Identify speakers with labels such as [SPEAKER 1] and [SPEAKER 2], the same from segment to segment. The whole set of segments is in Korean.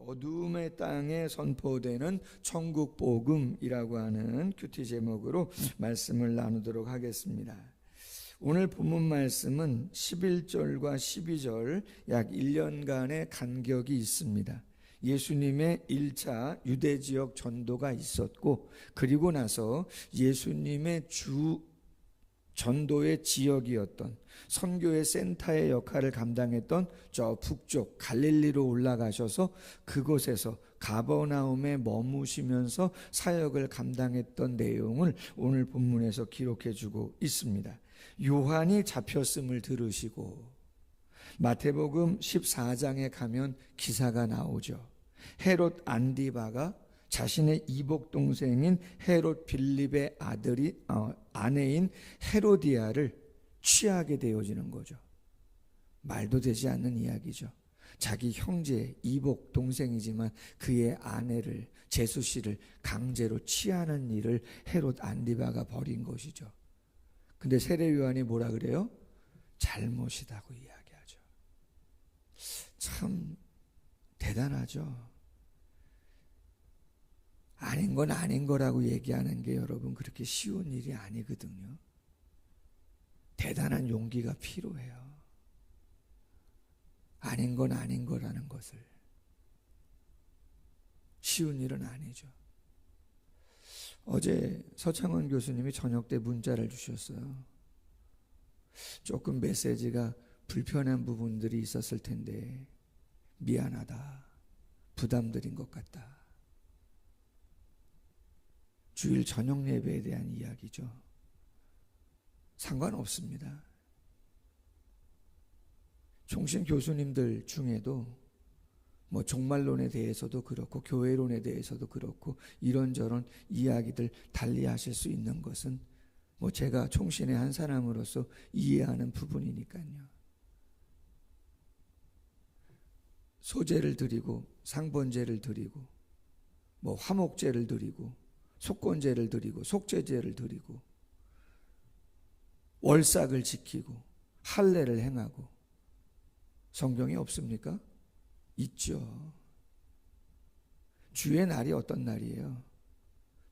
[SPEAKER 1] 어둠의 땅에 선포되는 천국 복음이라고 하는 큐티 제목으로 말씀을 나누도록 하겠습니다. 오늘 본문 말씀은 11절과 12절 약 1년간의 간격이 있습니다. 예수님의 1차 유대 지역 전도가 있었고, 그리고 나서 예수님의 주 전도의 지역이었던 선교의 센터의 역할을 감당했던 저 북쪽 갈릴리로 올라가셔서 그곳에서 가버나움에 머무시면서 사역을 감당했던 내용을 오늘 본문에서 기록해 주고 있습니다. 요한이 잡혔음을 들으시고 마태복음 14장에 가면 기사가 나오죠. 헤롯 안디바가 자신의 이복 동생인 헤롯 빌립의 아내인 헤로디아를 취하게 되어지는 거죠. 말도 되지 않는 이야기죠. 자기 형제 이복 동생이지만 그의 아내를, 제수 씨를 강제로 취하는 일을 헤롯 안디바가 벌인 것이죠. 근데 세례 요한이 뭐라 그래요? 잘못이라고 이야기하죠. 참 대단하죠. 아닌 건 아닌 거라고 얘기하는 게 여러분 그렇게 쉬운 일이 아니거든요. 대단한 용기가 필요해요. 아닌 건 아닌 거라는 것을. 쉬운 일은 아니죠. 어제 서창원 교수님이 저녁 때 문자를 주셨어요. 조금 메시지가 불편한 부분들이 있었을 텐데 미안하다, 부담드린 것 같다. 주일 저녁 예배에 대한 이야기죠. 상관없습니다. 종신 교수님들 중에도 뭐 종말론에 대해서도 그렇고 교회론에 대해서도 그렇고 이런저런 이야기들 달리 하실 수 있는 것은 뭐 제가 총신의 한 사람으로서 이해하는 부분이니까요. 소제를 드리고 상번제를 드리고 뭐 화목제를 드리고 속건제를 드리고 속죄제를 드리고 월삭을 지키고 할례를 행하고 성경에 없습니까? 있죠. 주의 날이 어떤 날이에요?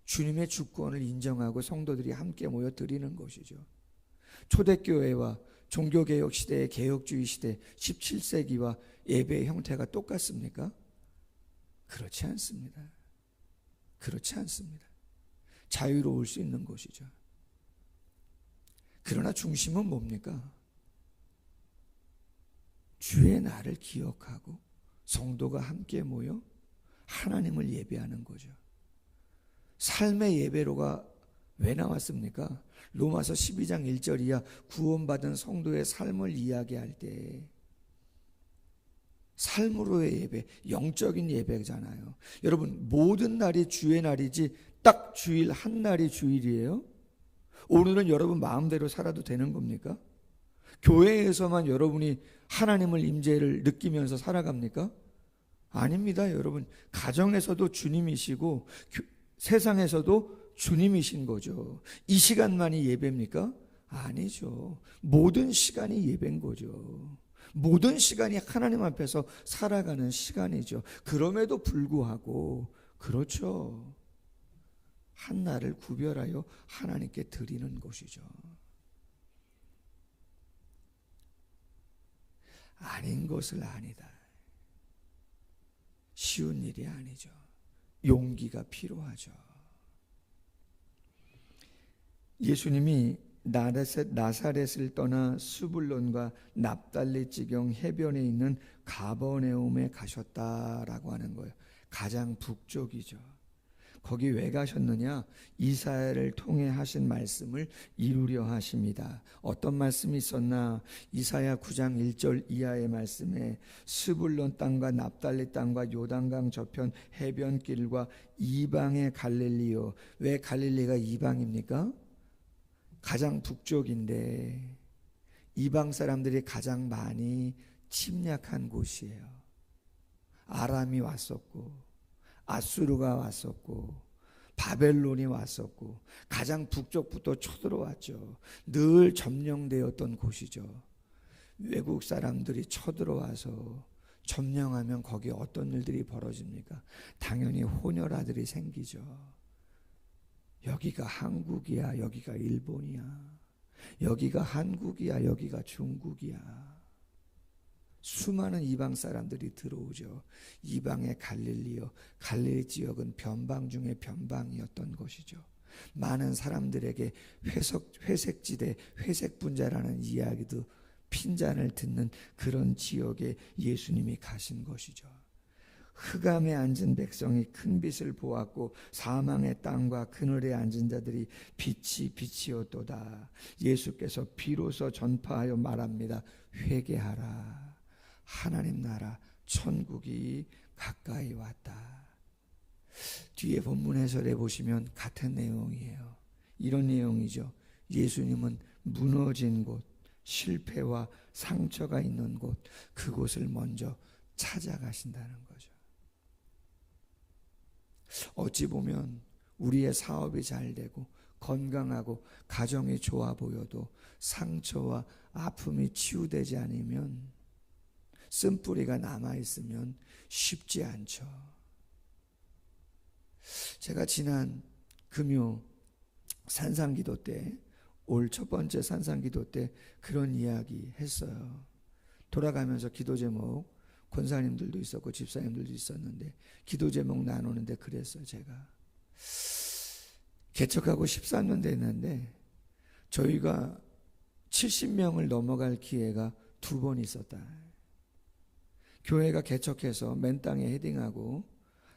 [SPEAKER 1] 주님의 주권을 인정하고 성도들이 함께 모여 드리는 것이죠. 초대교회와 종교개혁 시대의 개혁주의 시대 17세기와 예배의 형태가 똑같습니까? 그렇지 않습니다. 그렇지 않습니다. 자유로울 수 있는 것이죠. 그러나 중심은 뭡니까? 주의 날을 기억하고 성도가 함께 모여 하나님을 예배하는 거죠. 삶의 예배로가 왜 나왔습니까? 로마서 12장 1절 이하 구원받은 성도의 삶을 이야기할 때 삶으로의 예배, 영적인 예배잖아요. 여러분 모든 날이 주의 날이지 딱 주일 한 날이 주일이에요? 오늘은 여러분 마음대로 살아도 되는 겁니까? 교회에서만 여러분이 하나님을 임재를 느끼면서 살아갑니까? 아닙니다. 여러분 가정에서도 주님이시고 세상에서도 주님이신 거죠. 이 시간만이 예배입니까? 아니죠. 모든 시간이 예배인 거죠. 모든 시간이 하나님 앞에서 살아가는 시간이죠. 그럼에도 불구하고 그렇죠. 한 날을 구별하여 하나님께 드리는 것이죠. 아닌 것을 아니다. 쉬운 일이 아니죠. 용기가 필요하죠. 예수님이 나사렛을 떠나 수불론과 납달리 지경 해변에 있는 가버나움에 가셨다라고 하는 거예요. 가장 북쪽이죠. 거기 왜 가셨느냐? 이사야를 통해 하신 말씀을 이루려 하십니다. 어떤 말씀이 있었나? 이사야 9장 1절 이하의 말씀에 스불론 땅과 납달리 땅과 요단강 저편 해변길과 이방의 갈릴리요. 왜 갈릴리가 이방입니까? 가장 북쪽인데 이방 사람들이 가장 많이 침략한 곳이에요. 아람이 왔었고 아수르가 왔었고 바벨론이 왔었고 가장 북쪽부터 쳐들어왔죠. 늘 점령되었던 곳이죠. 외국 사람들이 쳐들어와서 점령하면 거기에 어떤 일들이 벌어집니까? 당연히 혼혈아들이 생기죠. 여기가 한국이야, 여기가 일본이야. 여기가 한국이야, 여기가 중국이야. 수많은 이방 사람들이 들어오죠. 이방의 갈릴리요. 갈릴리 지역은 변방 중에 변방이었던 것이죠. 많은 사람들에게 회색지대, 회색분자라는 이야기도 핀잔을 듣는 그런 지역에 예수님이 가신 것이죠. 흑암에 앉은 백성이 큰 빛을 보았고 사망의 땅과 그늘에 앉은 자들이 빛이 빛이었도다. 예수께서 비로소 전파하여 말합니다. 회개하라. 하나님 나라 천국이 가까이 왔다. 뒤에 본문 해설에 보시면 같은 내용이에요. 이런 내용이죠. 예수님은 무너진 곳, 실패와 상처가 있는 곳, 그곳을 먼저 찾아가신다는 거죠. 어찌 보면 우리의 사업이 잘 되고 건강하고 가정이 좋아 보여도 상처와 아픔이 치유되지 않으면, 쓴뿌리가 남아있으면 쉽지 않죠. 제가 지난 금요 산상기도 때, 올 첫 번째 산상기도 때 그런 이야기 했어요. 돌아가면서 기도 제목, 권사님들도 있었고 집사님들도 있었는데 기도 제목 나누는데 그랬어요. 제가 개척하고 13년 됐는데 저희가 70명을 넘어갈 기회가 2번 있었다. 교회가 개척해서 맨 땅에 헤딩하고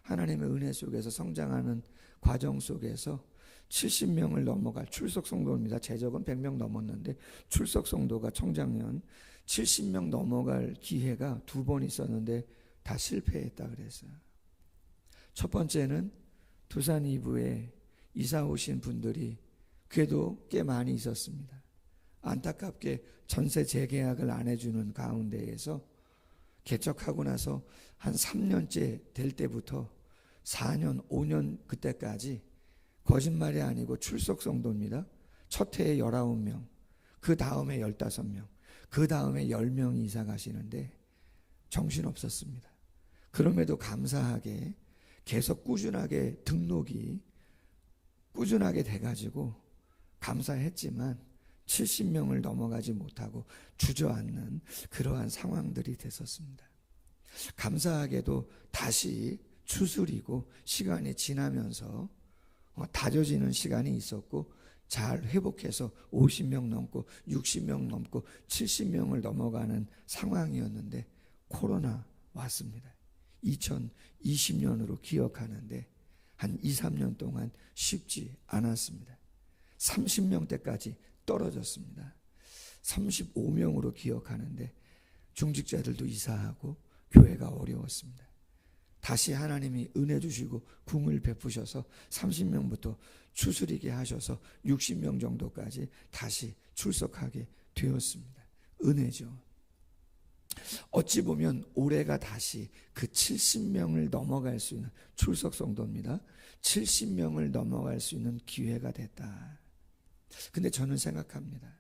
[SPEAKER 1] 하나님의 은혜 속에서 성장하는 과정 속에서 70명을 넘어갈 출석 성도입니다. 제적은 100명 넘었는데 출석 성도가 청장년 70명 넘어갈 기회가 2번 있었는데 다 실패했다 그랬어요. 첫 번째는 두산 2부에 이사 오신 분들이 그래도 꽤 많이 있었습니다. 안타깝게 전세 재계약을 안 해주는 가운데에서 개척하고 나서 한 3년째 될 때부터 4년, 5년 그때까지 거짓말이 아니고 출석 성도입니다. 첫 해에 19명, 그 다음에 15명, 그 다음에 10명이 이사 가시는데 정신없었습니다. 그럼에도 감사하게 계속 꾸준하게 등록이 꾸준하게 돼가지고 감사했지만 70명을 넘어가지 못하고 주저앉는 그러한 상황들이 됐었습니다. 감사하게도 다시 추스리고 시간이 지나면서 다져지는 시간이 있었고 잘 회복해서 50명 넘고 60명 넘고 70명을 넘어가는 상황이었는데 코로나 왔습니다. 2020년으로 기억하는데 한 2, 3년 동안 쉽지 않았습니다. 30명대까지 떨어졌습니다. 35명으로 기억하는데 중직자들도 이사하고 교회가 어려웠습니다. 다시 하나님이 은혜 주시고 궁을 베푸셔서 30명부터 추스리게 하셔서 60명 정도까지 다시 출석하게 되었습니다. 은혜죠. 어찌 보면 올해가 다시 그 70명을 넘어갈 수 있는 출석 성도입니다. 70명을 넘어갈 수 있는 기회가 됐다. 근데 저는 생각합니다.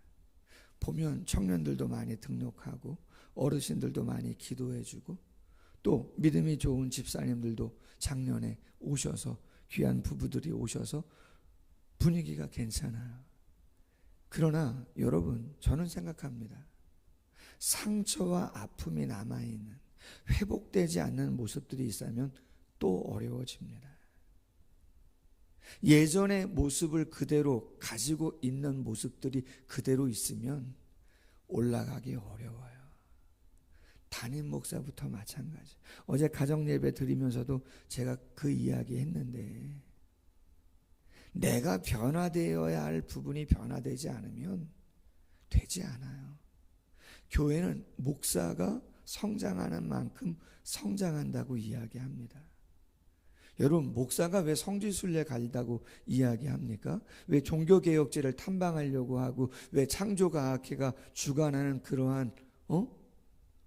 [SPEAKER 1] 보면 청년들도 많이 등록하고 어르신들도 많이 기도해주고 또 믿음이 좋은 집사님들도 작년에 오셔서 귀한 부부들이 오셔서 분위기가 괜찮아요. 그러나 여러분, 저는 생각합니다. 상처와 아픔이 남아있는 회복되지 않는 모습들이 있다면 또 어려워집니다. 예전의 모습을 그대로 가지고 있는 모습들이 그대로 있으면 올라가기 어려워요. 담임 목사부터 마찬가지. 어제 가정 예배 드리면서도 제가 그 이야기 했는데 내가 변화되어야 할 부분이 변화되지 않으면 되지 않아요. 교회는 목사가 성장하는 만큼 성장한다고 이야기합니다. 여러분, 목사가 왜 성지순례 간다고 이야기합니까? 왜 종교개혁제를 탐방하려고 하고 왜 창조과학회가 주관하는 그러한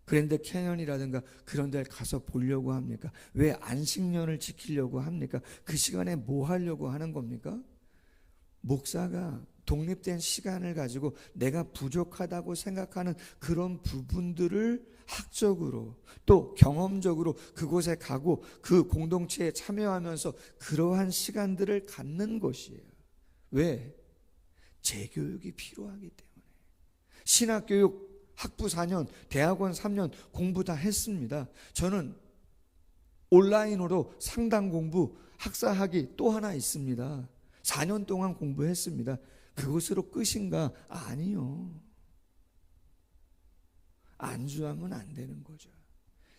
[SPEAKER 1] 그랜드 캐년이라든가 그런 데를 가서 보려고 합니까? 왜 안식년을 지키려고 합니까? 그 시간에 뭐 하려고 하는 겁니까? 목사가 독립된 시간을 가지고 내가 부족하다고 생각하는 그런 부분들을 학적으로 또 경험적으로 그곳에 가고 그 공동체에 참여하면서 그러한 시간들을 갖는 것이에요. 왜? 재교육이 필요하기 때문에. 신학교육 학부 4년, 대학원 3년 공부 다 했습니다. 저는 온라인으로 상담 공부, 학사학위 또 하나 있습니다. 4년 동안 공부했습니다. 그것으로 끝인가? 아니요. 안주하면 안 되는 거죠.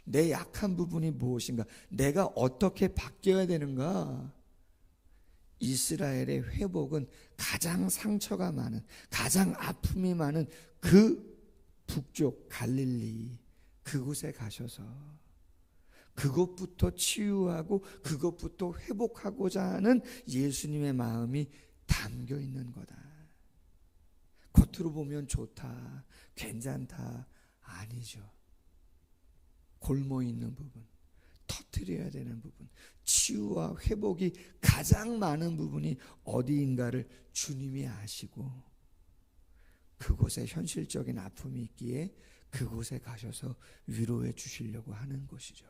[SPEAKER 1] 내 약한 부분이 무엇인가? 내가 어떻게 바뀌어야 되는가? 이스라엘의 회복은 가장 상처가 많은, 가장 아픔이 많은 그 북쪽 갈릴리 그곳에 가셔서 그것부터 치유하고 그것부터 회복하고자 하는 예수님의 마음이 담겨 있는 거다. 겉으로 보면 좋다, 괜찮다, 아니죠. 골모 있는 부분, 터뜨려야 되는 부분, 치유와 회복이 가장 많은 부분이 어디인가를 주님이 아시고 그곳에 현실적인 아픔이 있기에 그곳에 가셔서 위로해 주시려고 하는 것이죠.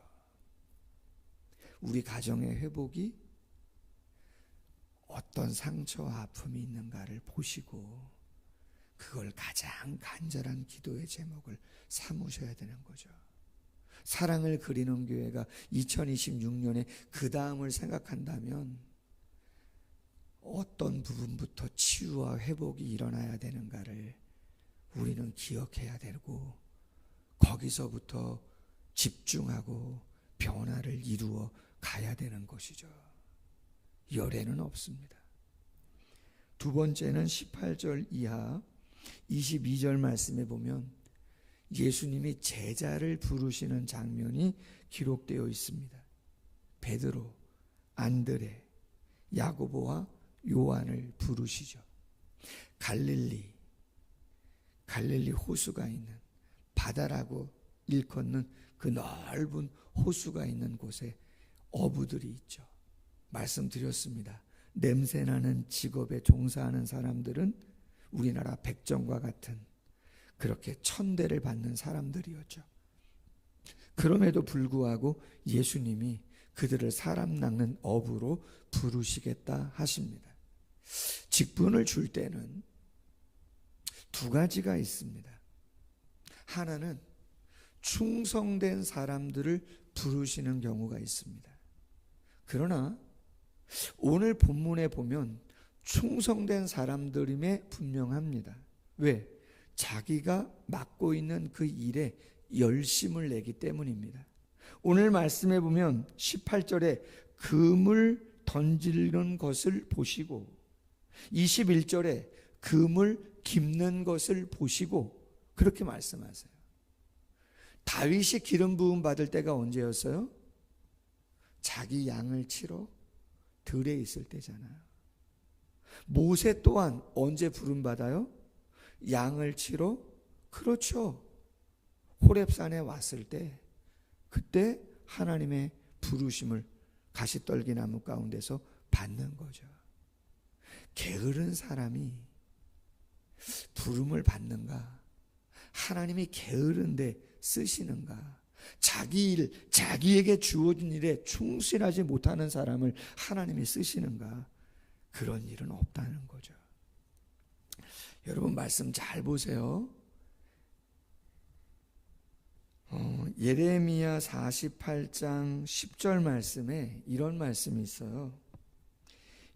[SPEAKER 1] 우리 가정의 회복이 어떤 상처와 아픔이 있는가를 보시고 그걸 가장 간절한 기도의 제목을 삼으셔야 되는 거죠. 사랑을 그리는 교회가 2026년에 그 다음을 생각한다면 어떤 부분부터 치유와 회복이 일어나야 되는가를 우리는 기억해야 되고 거기서부터 집중하고 변화를 이루어 가야 되는 것이죠. 열애는 없습니다. 두 번째는 18절 이하 22절 말씀에 보면 예수님이 제자를 부르시는 장면이 기록되어 있습니다. 베드로, 안드레, 야고보와 요한을 부르시죠. 갈릴리 호수가 있는, 바다라고 일컫는 그 넓은 호수가 있는 곳에 어부들이 있죠. 말씀드렸습니다. 냄새나는 직업에 종사하는 사람들은 우리나라 백정과 같은 그렇게 천대를 받는 사람들이었죠. 그럼에도 불구하고 예수님이 그들을 사람 낚는 어부로 부르시겠다 하십니다. 직분을 줄 때는 두 가지가 있습니다. 하나는 충성된 사람들을 부르시는 경우가 있습니다. 그러나 오늘 본문에 보면 충성된 사람들임에 분명합니다. 왜? 자기가 맡고 있는 그 일에 열심을 내기 때문입니다. 오늘 말씀에 보면 18절에 금을 던지는 것을 보시고 21절에 금을 깁는 것을 보시고 그렇게 말씀하세요. 다윗이 기름 부음 받을 때가 언제였어요? 자기 양을 치러 들에 있을 때잖아요. 모세 또한 언제 부름 받아요? 양을 치러, 그렇죠, 호렙산에 왔을 때, 그때 하나님의 부르심을 가시떨기나무 가운데서 받는 거죠. 게으른 사람이 부름을 받는가? 하나님이 게으른데 쓰시는가? 자기 일, 자기에게 주어진 일에 충실하지 못하는 사람을 하나님이 쓰시는가? 그런 일은 없다는 거죠. 여러분 말씀 잘 보세요. 예레미야 48장 10절 말씀에 이런 말씀이 있어요.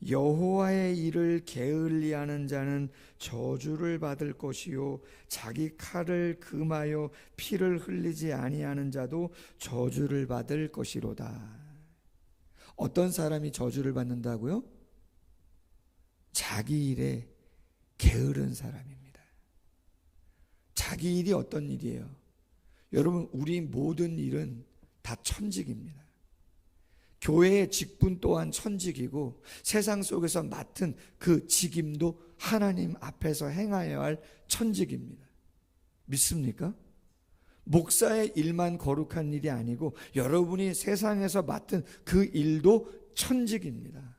[SPEAKER 1] 여호와의 일을 게을리하는 자는 저주를 받을 것이요 자기 칼을 금하여 피를 흘리지 아니하는 자도 저주를 받을 것이로다. 어떤 사람이 저주를 받는다고요? 자기 일에 게으른 사람입니다. 자기 일이 어떤 일이에요? 여러분, 우리 모든 일은 다 천직입니다. 교회의 직분 또한 천직이고 세상 속에서 맡은 그 직임도 하나님 앞에서 행하여야 할 천직입니다. 믿습니까? 목사의 일만 거룩한 일이 아니고 여러분이 세상에서 맡은 그 일도 천직입니다.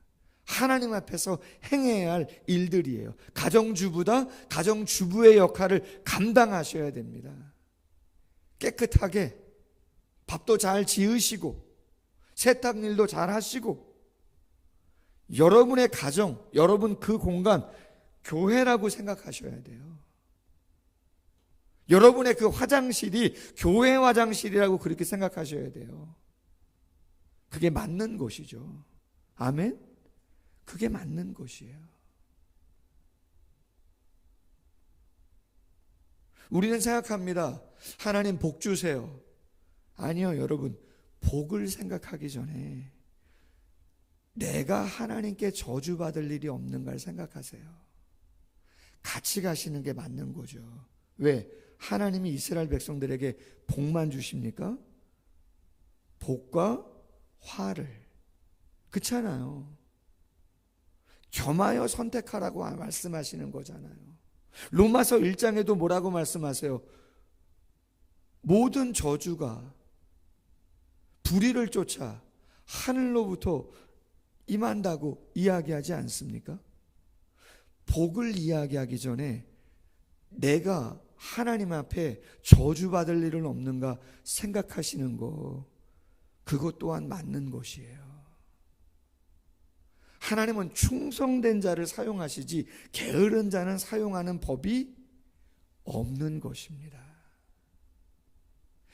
[SPEAKER 1] 하나님 앞에서 행해야 할 일들이에요. 가정주부다 가정주부의 역할을 감당하셔야 됩니다. 깨끗하게 밥도 잘 지으시고 세탁일도 잘 하시고, 여러분의 가정, 여러분 그 공간 교회라고 생각하셔야 돼요. 여러분의 그 화장실이 교회 화장실이라고 그렇게 생각하셔야 돼요. 그게 맞는 곳이죠. 아멘? 그게 맞는 곳이에요. 우리는 생각합니다. 하나님 복 주세요. 아니요, 여러분. 복을 생각하기 전에 내가 하나님께 저주받을 일이 없는가를 생각하세요. 같이 가시는 게 맞는 거죠. 왜? 하나님이 이스라엘 백성들에게 복만 주십니까? 복과 화를. 그렇잖아요. 겸하여 선택하라고 말씀하시는 거잖아요. 로마서 1장에도 뭐라고 말씀하세요? 모든 저주가 불의를 쫓아 하늘로부터 임한다고 이야기하지 않습니까? 복을 이야기하기 전에 내가 하나님 앞에 저주받을 일은 없는가 생각하시는 거, 그것 또한 맞는 것이에요. 하나님은 충성된 자를 사용하시지 게으른 자는 사용하는 법이 없는 것입니다.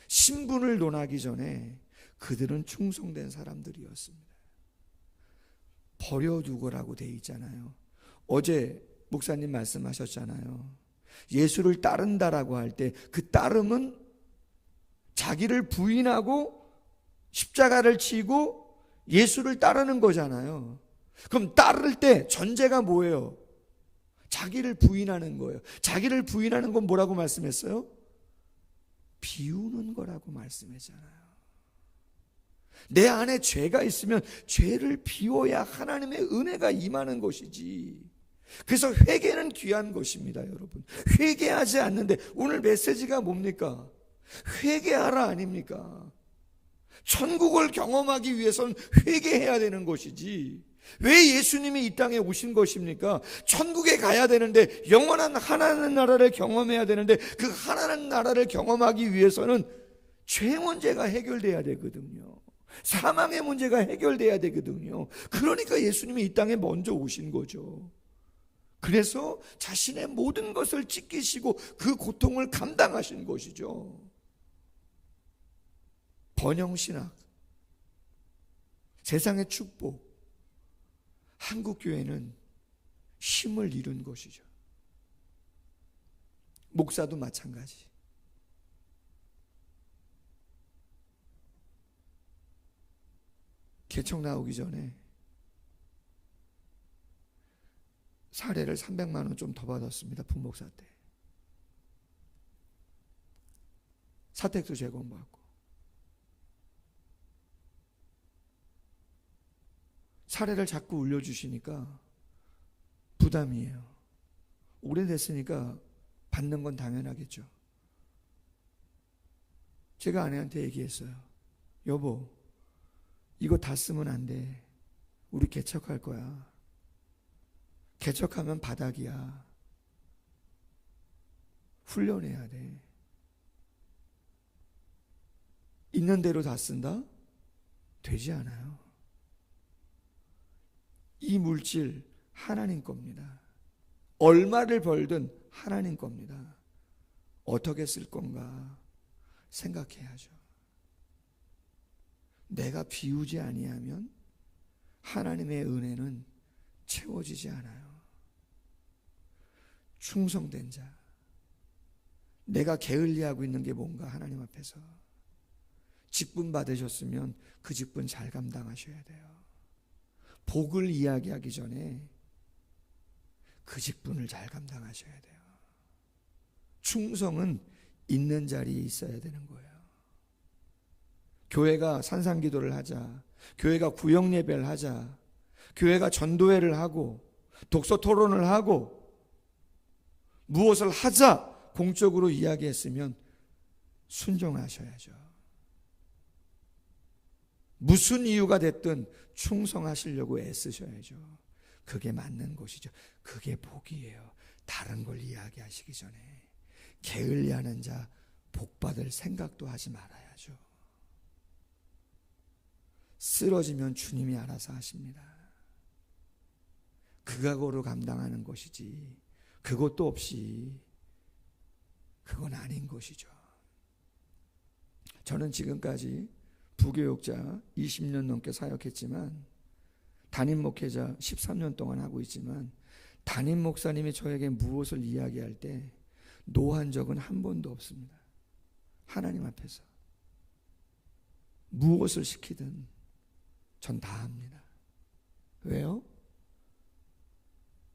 [SPEAKER 1] 신분을 논하기 전에 그들은 충성된 사람들이었습니다. 버려두고라고 돼 있잖아요. 어제 목사님 말씀하셨잖아요. 예수를 따른다라고 할 때 그 따름은 자기를 부인하고 십자가를 지고 예수를 따르는 거잖아요. 그럼 따를 때 전제가 뭐예요? 자기를 부인하는 거예요. 자기를 부인하는 건 뭐라고 말씀했어요? 비우는 거라고 말씀했잖아요. 내 안에 죄가 있으면 죄를 비워야 하나님의 은혜가 임하는 것이지. 그래서 회개는 귀한 것입니다, 여러분. 회개하지 않는데 오늘 메시지가 뭡니까? 회개하라 아닙니까? 천국을 경험하기 위해서는 회개해야 되는 것이지. 왜 예수님이 이 땅에 오신 것입니까? 천국에 가야 되는데, 영원한 하나님 나라를 경험해야 되는데, 그 하나님 나라를 경험하기 위해서는 죄 문제가 해결돼야 되거든요. 사망의 문제가 해결돼야 되거든요. 그러니까 예수님이 이 땅에 먼저 오신 거죠. 그래서 자신의 모든 것을 찢기시고 그 고통을 감당하신 것이죠. 번영신학, 세상의 축복, 한국교회는 힘을 잃은 것이죠. 목사도 마찬가지. 개척 나오기 전에 사례를 300만 원 좀 더 받았습니다. 부목사 때. 사택도 제공받고. 사례를 자꾸 올려주시니까 부담이에요. 오래됐으니까 받는 건 당연하겠죠. 제가 아내한테 얘기했어요. 여보, 이거 다 쓰면 안 돼. 우리 개척할 거야. 개척하면 바닥이야. 훈련해야 돼. 있는 대로 다 쓴다? 되지 않아요. 이 물질 하나님 겁니다. 얼마를 벌든 하나님 겁니다. 어떻게 쓸 건가 생각해야죠. 내가 비우지 아니하면 하나님의 은혜는 채워지지 않아요. 충성된 자, 내가 게을리하고 있는 게 뭔가 하나님 앞에서 직분 받으셨으면 그 직분 잘 감당하셔야 돼요. 복을 이야기하기 전에 그 직분을 잘 감당하셔야 돼요. 충성은 있는 자리에 있어야 되는 거예요. 교회가 산상기도를 하자, 교회가 구역예배를 하자, 교회가 전도회를 하고 독서 토론을 하고 무엇을 하자 공적으로 이야기했으면 순종하셔야죠. 무슨 이유가 됐든 충성하시려고 애쓰셔야죠. 그게 맞는 것이죠. 그게 복이에요. 다른 걸 이야기하시기 전에 게을리하는 자 복받을 생각도 하지 말아야죠. 쓰러지면 주님이 알아서 하십니다. 그 각오로 감당하는 것이지 그것도 없이 그건 아닌 것이죠. 저는 지금까지 부교육자 20년 넘게 사역했지만 담임 목회자 13년 동안 하고 있지만 담임 목사님이 저에게 무엇을 이야기할 때 노한 적은 한 번도 없습니다. 하나님 앞에서 무엇을 시키든 전 다 합니다. 왜요?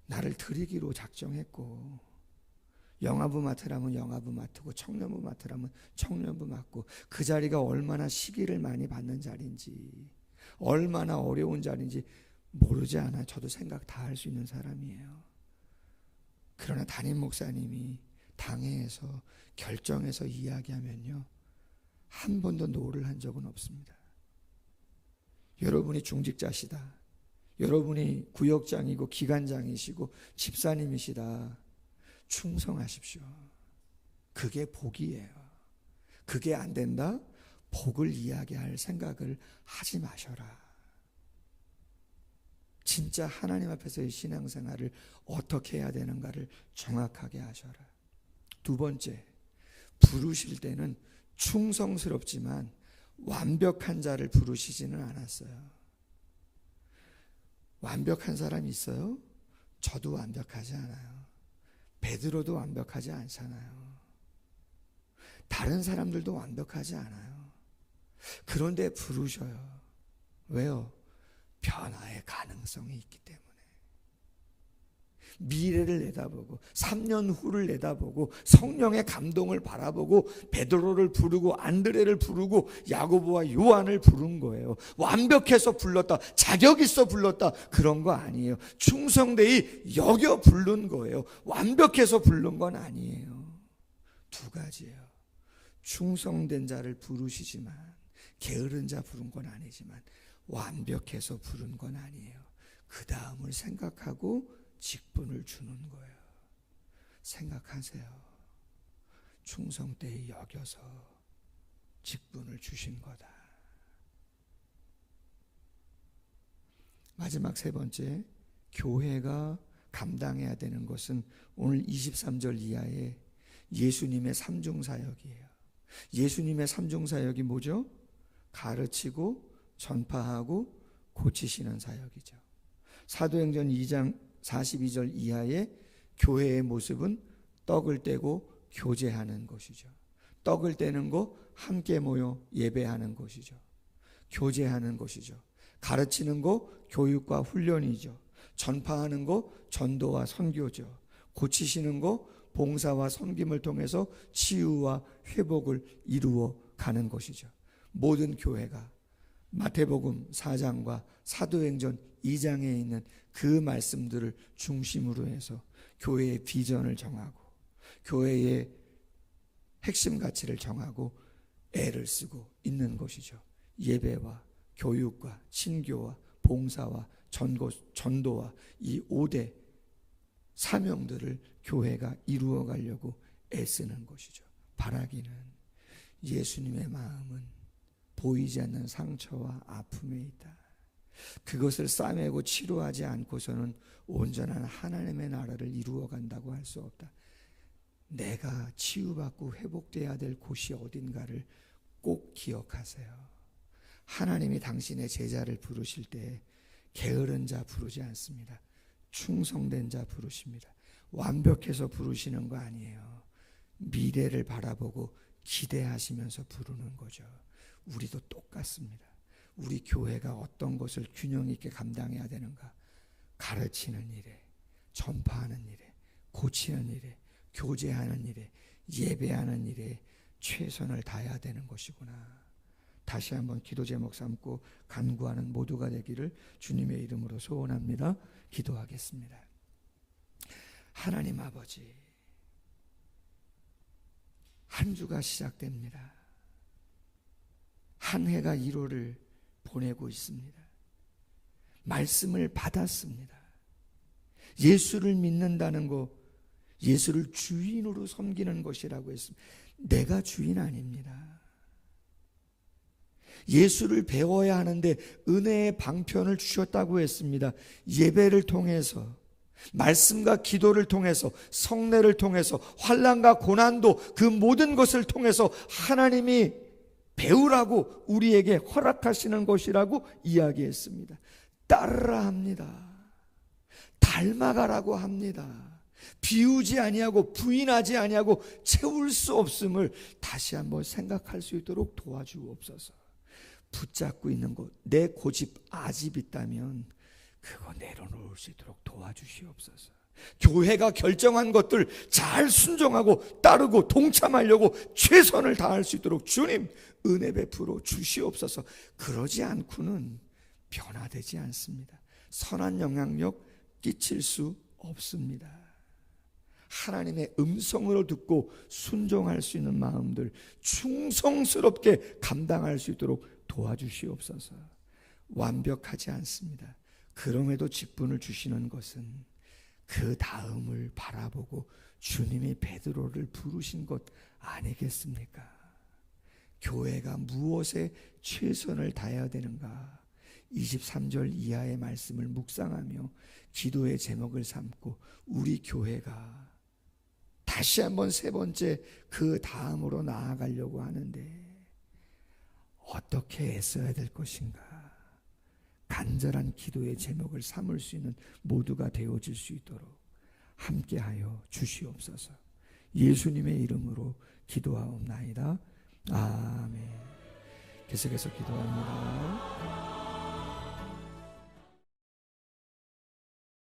[SPEAKER 1] 나를 드리기로 작정했고 영아부 맡으라면 영아부 맡고 청년부 맡으라면 청년부 맡고 그 자리가 얼마나 시기를 많이 받는 자리인지 얼마나 어려운 자리인지 모르지 않아요. 저도 생각 다 할 수 있는 사람이에요. 그러나 담임 목사님이 당회에서 결정해서 이야기하면요 한 번도 노를 한 적은 없습니다. 여러분이 중직자시다. 여러분이 구역장이고 기관장이시고 집사님이시다. 충성하십시오. 그게 복이에요. 그게 안 된다? 복을 이야기할 생각을 하지 마셔라. 진짜 하나님 앞에서의 신앙생활을 어떻게 해야 되는가를 정확하게 하셔라. 두 번째, 부르실 때는 충성스럽지만 완벽한 자를 부르시지는 않았어요. 완벽한 사람이 있어요? 저도 완벽하지 않아요. 베드로도 완벽하지 않잖아요. 다른 사람들도 완벽하지 않아요. 그런데 부르셔요. 왜요? 변화의 가능성이 있기 때문에. 미래를 내다보고 3년 후를 내다보고 성령의 감동을 바라보고 베드로를 부르고 안드레를 부르고 야고보와 요한을 부른 거예요. 완벽해서 불렀다, 자격 있어 불렀다, 그런 거 아니에요. 충성되이 여겨 부른 거예요. 완벽해서 부른 건 아니에요. 두 가지예요. 충성된 자를 부르시지만 게으른 자 부른 건 아니지만 완벽해서 부른 건 아니에요. 그 다음을 생각하고 직분을 주는 거예요. 생각하세요. 충성되이 여겨서 직분을 주신 거다. 마지막 세 번째, 교회가 감당해야 되는 것은 오늘 23절 이하의 예수님의 삼중사역이에요. 예수님의 삼중사역이 뭐죠? 가르치고 전파하고 고치시는 사역이죠. 사도행전 2장 42절 이하의 교회의 모습은 떡을 떼고 교제하는 것이죠. 떡을 떼는 거 함께 모여 예배하는 것이죠. 교제하는 것이죠. 가르치는 거 교육과 훈련이죠. 전파하는 거 전도와 선교죠. 고치시는 거 봉사와 섬김을 통해서 치유와 회복을 이루어 가는 것이죠. 모든 교회가 마태복음 4장과 사도행전 2장에 있는 그 말씀들을 중심으로 해서 교회의 비전을 정하고 교회의 핵심 가치를 정하고 애를 쓰고 있는 것이죠. 예배와 교육과 친교와 봉사와 전도와 이 5대 사명들을 교회가 이루어 가려고 애쓰는 것이죠. 바라기는 예수님의 마음은 보이지 않는 상처와 아픔에 있다. 그것을 싸매고 치료하지 않고서는 온전한 하나님의 나라를 이루어 간다고 할 수 없다. 내가 치유받고 회복돼야 될 곳이 어딘가를 꼭 기억하세요. 하나님이 당신의 제자를 부르실 때 게으른 자 부르지 않습니다. 충성된 자 부르십니다. 완벽해서 부르시는 거 아니에요. 미래를 바라보고 기대하시면서 부르는 거죠. 우리도 똑같습니다. 우리 교회가 어떤 것을 균형 있게 감당해야 되는가? 가르치는 일에, 전파하는 일에, 고치는 일에, 교제하는 일에, 예배하는 일에 최선을 다해야 되는 것이구나. 다시 한번 기도 제목 삼고 간구하는 모두가 되기를 주님의 이름으로 소원합니다. 기도하겠습니다. 하나님 아버지, 한 주가 시작됩니다. 한 해가 1월을 보내고 있습니다. 말씀을 받았습니다. 예수를 믿는다는 거, 예수를 주인으로 섬기는 것이라고 했습니다. 내가 주인 아닙니다. 예수를 배워야 하는데 은혜의 방편을 주셨다고 했습니다. 예배를 통해서, 말씀과 기도를 통해서, 성례를 통해서, 환난과 고난도, 그 모든 것을 통해서 하나님이 배우라고 우리에게 허락하시는 것이라고 이야기했습니다. 따르라 합니다. 닮아가라고 합니다. 비우지 아니하고 부인하지 아니하고 채울 수 없음을 다시 한번 생각할 수 있도록 도와주옵소서. 붙잡고 있는 것, 내 고집, 아집 있다면 그거 내려놓을 수 있도록 도와주시옵소서. 교회가 결정한 것들 잘 순종하고 따르고 동참하려고 최선을 다할 수 있도록 주님 은혜 베풀어 주시옵소서. 그러지 않고는 변화되지 않습니다. 선한 영향력 끼칠 수 없습니다. 하나님의 음성으로 듣고 순종할 수 있는 마음들 충성스럽게 감당할 수 있도록 도와주시옵소서. 완벽하지 않습니다. 그럼에도 직분을 주시는 것은 그 다음을 바라보고 주님이 베드로를 부르신 것 아니겠습니까? 교회가 무엇에 최선을 다해야 되는가? 23절 이하의 말씀을 묵상하며 기도의 제목을 삼고 우리 교회가 다시 한번 세 번째 그 다음으로 나아가려고 하는데 어떻게 애써야 될 것인가? 간절한 기도의 제목을 삼을 수 있는 모두가 되어질 수 있도록 함께하여 주시옵소서. 예수님의 이름으로 기도하옵나이다. 아멘. 계속해서 기도합니다.